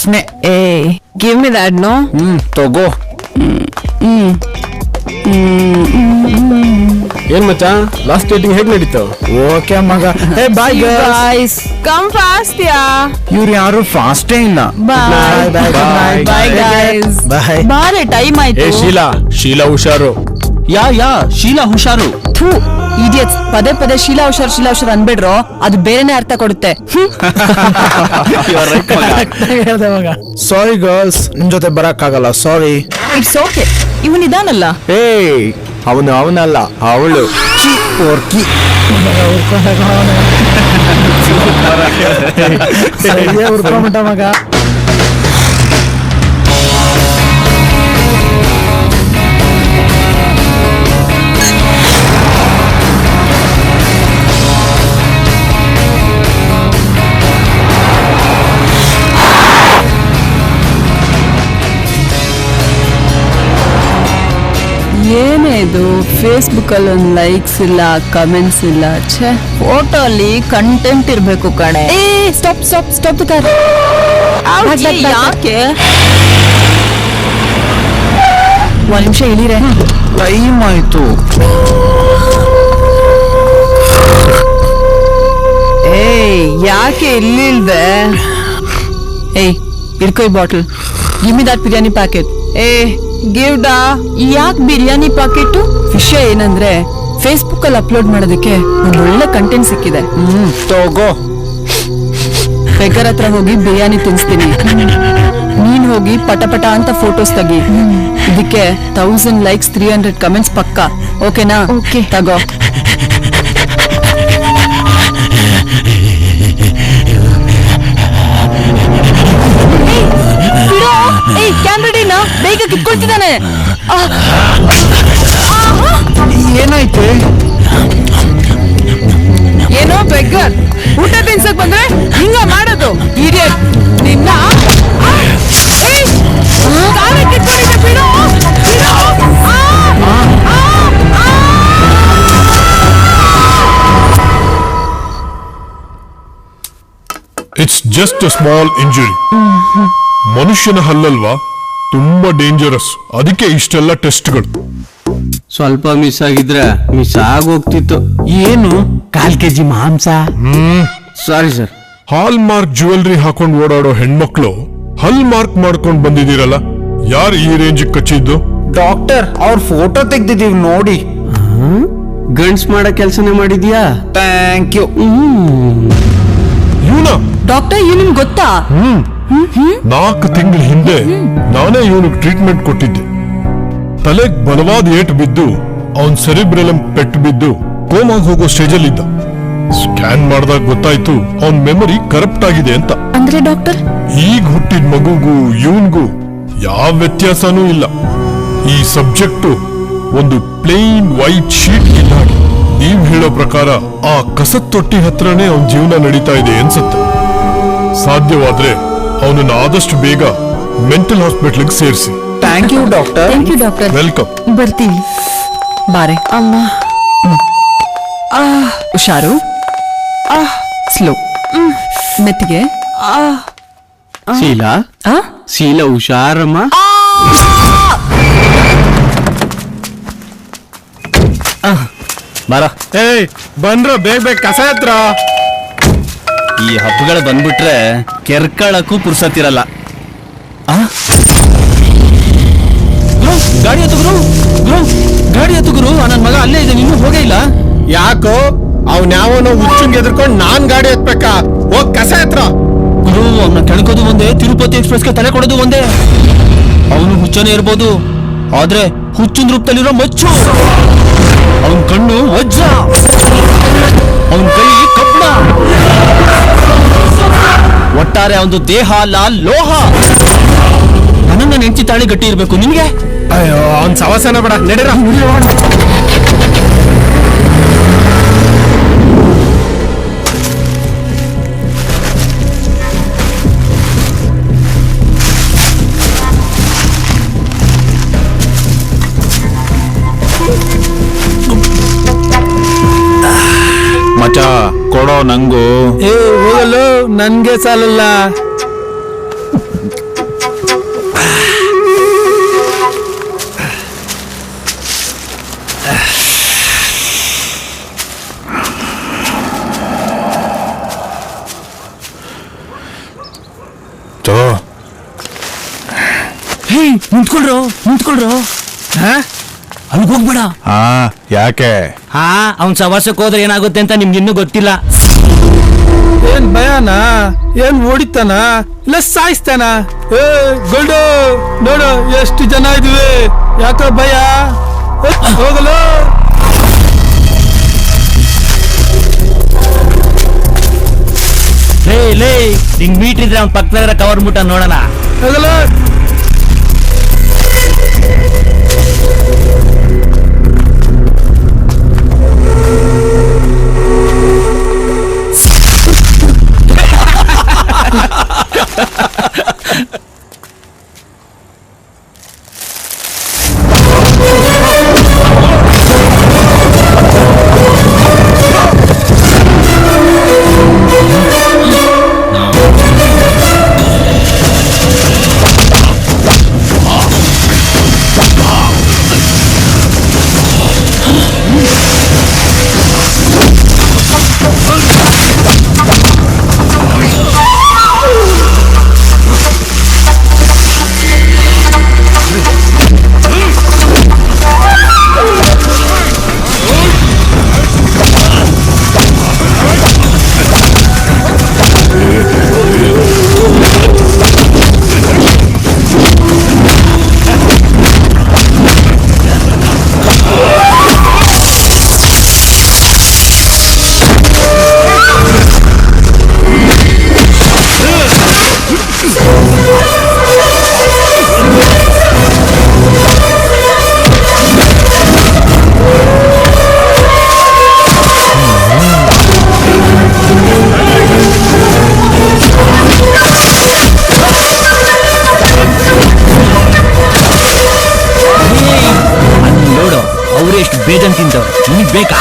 ವಾಸನೆ. Give me that. No ತಗೋ. ಏನ್ ಮಚ್ಚ ಲಾಸ್ಟ್ ಡೇಟಿಂಗ್ ಹೇಗ್ ನಡೀತು? ಓಕೆ ಮಗ. ಬಾಯ್ ಗೈಸ್, ಕಮ್ ಫಾಸ್ಟ್ ಯಾ. ಇವ್ರು ಯಾರು ಫಾಸ್ಟೇ ಇಲ್ಲ. ಬಾಯ್ ಬಾಯ್ ಗೈಸ್. ಬಾಯ್. ಬಾರೆ ಟೈಮ್ ಆಯ್ತು. ಶೀಲಾ ಹುಷಾರು. ಯಾ ಶೀಲಾ ಹುಷಾರು. ಥೂ ಇಡಿಯಟ್ಸ್, ಪದೇ ಪದೇ ಶೀಲಾ ಹುಷಾರ್ ಅನ್ಬೇಡ್ರೋ, ಅದು ಬೇರೆನೆ ಅರ್ಥ ಕೊಡುತ್ತೆ. ಹೇಳ್ದೆ ಮಗ. ಸಾರಿ ಗರ್ಲ್ಸ್, ನಿಮ್ ಜೊತೆ ಬರಕ್ಕಾಗಲ್ಲ. ಸಾರಿ. It's okay. ಇವನಿದಾನಲ್ಲ. ಅವನಲ್ಲ ಅವಳು. ಉರ್ಕೊಂಬಿಟ್ಟ ಮಗ. ಏನೇ ಇದು, ಫೇಸ್ಬುಕ್ ಅಲ್ಲಿ ಒಂದು ಲೈಕ್ಸ್ ಇಲ್ಲ, ಕಮೆಂಟ್ಸ್ ಇಲ್ಲ. ಛೇ, ಫೋಟೋ ಅಲ್ಲಿ ಕಂಟೆಂಟ್ ಇರ್ಬೇಕು ಕಣೆ. Stop car. ಯಾಕೆ? ಒಂದ್ ನಿಮಿಷ ಇಳಿರೆ. ಟೈಮ್ ಆಯ್ತು. ಯಾಕೆ ಇಲ್ಲಿಲ್ದೆ? ಇಡ್ಕೊ ಈ bottle. Give me that biryani packet. Give ಡಾ. ಯಾಕೆ ಬಿರಿಯಾನಿ ಪ್ಯಾಕೆಟ್? ವಿಷಯ ಏನಂದ್ರೆ ಫೇಸ್ಬುಕ್ ಅಲ್ಲಿ ಅಪ್ಲೋಡ್ ಮಾಡೋದಕ್ಕೆ ಒಂದು ಒಳ್ಳೆ ಕಂಟೆಂಟ್ ಸಿಕ್ಕಿದೆ. ತಗೋ. ಬೆಕ್ಕರ್ ಹತ್ರ ಹೋಗಿ ಬಿರಿಯಾನಿ ತಿನ್ಸ್ತೀನಿ, ನೀನ್ ಹೋಗಿ ಪಟ ಅಂತ ಫೋಟೋಸ್ ತೆಗಿ. ಇದಕ್ಕೆ 1000 ಲೈಕ್ಸ್ 300 ಕಮೆಂಟ್ಸ್ ಪಕ್ಕ. ಓಕೆನಾ? ಓಕೆ ತಗೋ. ಕ್ಯಾಮ್ರಾಡಿನ ಬೇಗ ಕಿತ್ಕೊಳ್ತಿದ್ದಾನೆ. ಏನಾಯ್ತು? ಏನೋ ಬೆಗ್ಗರ್, ಊಟ ತಿನ್ಸಕ್ ಬಂದ್ರೆ ಹಿಂಗ ಮಾಡೋದು. ಇಡಿಯಟ್ ನಿನ್ನ. It's just a small injury. ಮನುಷ್ಯನ ಹಲ್ಲಲ್ವಾ, ತುಂಬಾ ಡೇಂಜರಸ್. ಅದಕ್ಕೆ ಇಷ್ಟೆಲ್ಲ ಟೆಸ್ಟ್ಗಳು. ಸ್ವಲ್ಪ ಮಿಸ್ ಆಗಿದ್ರೆ ಮಿಸ್ ಆಗೋಗ್ತಿತ್ತು. ಏನು 1/4 kg ಮಾಂಸ? Sorry sir. Hallmark jewellery ಹಾಕೊಂಡು ಓಡಾಡೋ ಹೆಣ್ಮಕ್ಳು ಹಲ್ ಮಾರ್ಕ್ ಮಾಡ್ಕೊಂಡ್ ಬಂದಿದ್ದೀರಲ್ಲ, ಯಾರು ಈ ರೇಂಜ್ ಕಚ್ಚಿದ್ದು? ಡಾಕ್ಟರ್, ಅವ್ರ ಫೋಟೋ ತೆಗ್ದಿದೀವಿ ನೋಡಿ. ಗಂಡ್ಸ್ ಮಾಡೋ ಕೆಲ್ಸನೇ ಮಾಡಿದ್ಯಾ? Thank you. ಇವನ ಡಾಕ್ಟರ್, ಇವ್ ನಿಮ್ಗೆ ಗೊತ್ತಾ? 4 ತಿಂಗಳ ಹಿಂದೆ ನಾನೇ ಇವನಿಗೆ ಟ್ರೀಟ್ಮೆಂಟ್ ಕೊಟ್ಟಿದ್ದೆ. ತಲೆಗ್ ಬಲವಾದ ಏಟು ಬಿದ್ದು ಅವನ್ ಸೆರಿಬ್ರೆಲಮ್ ಪೆಟ್ಟು ಬಿದ್ದು ಕೋಮಾಗ್ ಹೋಗೋ ಸ್ಟೇಜಲ್ಲಿ ಇದ್ದ. ಸ್ಕ್ಯಾನ್ ಮಾಡಿದಾಗ ಗೊತ್ತಾಯ್ತು ಅವನ್ ಮೆಮೊರಿ ಕರಪ್ಟ್ ಆಗಿದೆ ಅಂತ. ಅಂದ್ರೆ ಡಾಕ್ಟರ್, ಈಗ ಹುಟ್ಟಿದ ಮಗುಗೂ ಇವನ್ಗೂ ಯಾವ ವ್ಯತ್ಯಾಸನೂ ಇಲ್ಲ. ಈ ಸಬ್ಜೆಕ್ಟ್ ಒಂದು ಪ್ಲೇನ್ ವೈಟ್ ಶೀಟ್ ಇದ್ದ ಹಾಗೆ. ನೀವ್ ಹೇಳೋ ಪ್ರಕಾರ ಆ ಕಸದ ತೊಟ್ಟಿ ಹತ್ರನೇ ಅವನ್ ಜೀವನ ನಡೀತಾ ಇದೆ ಅನ್ಸುತ್ತೆ. ಸಾಧ್ಯವಾದ್ರೆ ಅವನನ್ನ ಆದಷ್ಟು ಬೇಗ ಮೆಂಟಲ್ ಹಾಸ್ಪಿಟಲ್ಗೆ ಸೇರಿಸಿ. Thank you doctor. Thank you doctor. Welcome. ಬರ್ತೀವಿ. ಬಾರೆ. ಅಮ್ಮ. ಹುಷಾರು. ಸ್ಲೋ. ಮೆತ್ತಿಗೆ. ಶೀಲಾ ಹುಷಾರಮ್ಮ. ಬರ. ಬಂದ್ರ ಬೇಗ ಕಸ ಹತ್ರ. ಈ ಹಬ್ಬಗಳು ಬಂದ್ಬಿಟ್ರೆ ಕೆರ್ಕಳಕ್ಕೂ ಪುರ್ಸತ್ತಿರಲ್ಲ. ಗಾಡಿ ಹತ್ತು ಗುರು. ನನ್ನ ಮಗ ಅಲ್ಲೇ ಇದೆ, ಇನ್ನೂ ಹೋಗೇ ಇಲ್ಲ. ಯಾಕೋ ಅವನ್ಯಾವನೋ ಹುಚ್ಚಂಗ್ ಎದ್ರಕೊಂಡ್ ನಾನ್ ಗಾಡಿ ಎತ್ಬೇಕಾ? ಹೋಗ್ ಕಸ ಹತ್ರ. ಗುರು, ಅವನ್ನ ಕೆಣಕೋದು ಒಂದೇ, ತಿರುಪತಿ ಎಕ್ಸ್ಪ್ರೆಸ್ಗೆ ತಲೆ ಕೊಡೋದು ಒಂದೇ. ಅವನು ಹುಚ್ಚನೇ ಇರ್ಬೋದು, ಆದ್ರೆ ಹುಚ್ಚಿನ ರೂಪದಲ್ಲಿರೋ ಮಚ್ಚು. ಅವನ್ ಕಣ್ಣು ವಜ್ರ, ಅವನ್ ಕೈ ಕಬ್ಬಣ. ಒಟ್ಟಾರೆ ಅವನು ದೇಹ ಲೋಹ. ನನ್ನ ನೆಂಚಿ ತಾಳಿ ಗಟ್ಟಿ ಇರ್ಬೇಕು. ನಿನ್ಗೆ ಅಯ್ಯೋ, ಅವ್ನ್ ಸವಾಸನ ಬೇಡ, ನಡೆರ. ಮಚ ಕೊಡೋ ನಂಗು. ಹೋಗಲು ನನ್ಗೆ ಸಾಲಲ್ಲ. ನಿಂತ್ಕೊಳ್ರು ಅಲ್ಲಿಗೆ ಹೋಗ್ಬೇಡ. ಹಾ ಯಾಕೆ? ಅವ್ನ್ ಸವಾಸಕ್ಕೆ ಹೋದ್ರೆ ಏನಾಗುತ್ತೆ ಅಂತ ನಿಮ್ಗೆ ಇನ್ನೂ ಗೊತ್ತಿಲ್ಲ. ಏನ್ ಭಯನ? ಏನ್ ಓಡಿತಾನ ಇಲ್ಲ ಸಾಯಿಸ್ತಾನ? ಏ ಗೋಲ್ಡು ನೋಡು ಎಷ್ಟು ಜನ ಇದ್ವಿ, ಯಾಕ ಭಯ? ಹೋಗಲು ಲೇ ನಿಂಗ್ ಮೀಟರ್ ಇದ್ರೆ ಅವ್ನ್ ಪಕ್ಕದಾಗ ಕವರ್ ಮುಟ್ಟ ನೋಡೋಣ. ಹೋಗಲು ನೋಡು ಅವ್ರು ಎಷ್ಟು ಬೇಜನ್ ತಿಂತವ್ರು, ನಿಮಗ್ ಬೇಕಾ?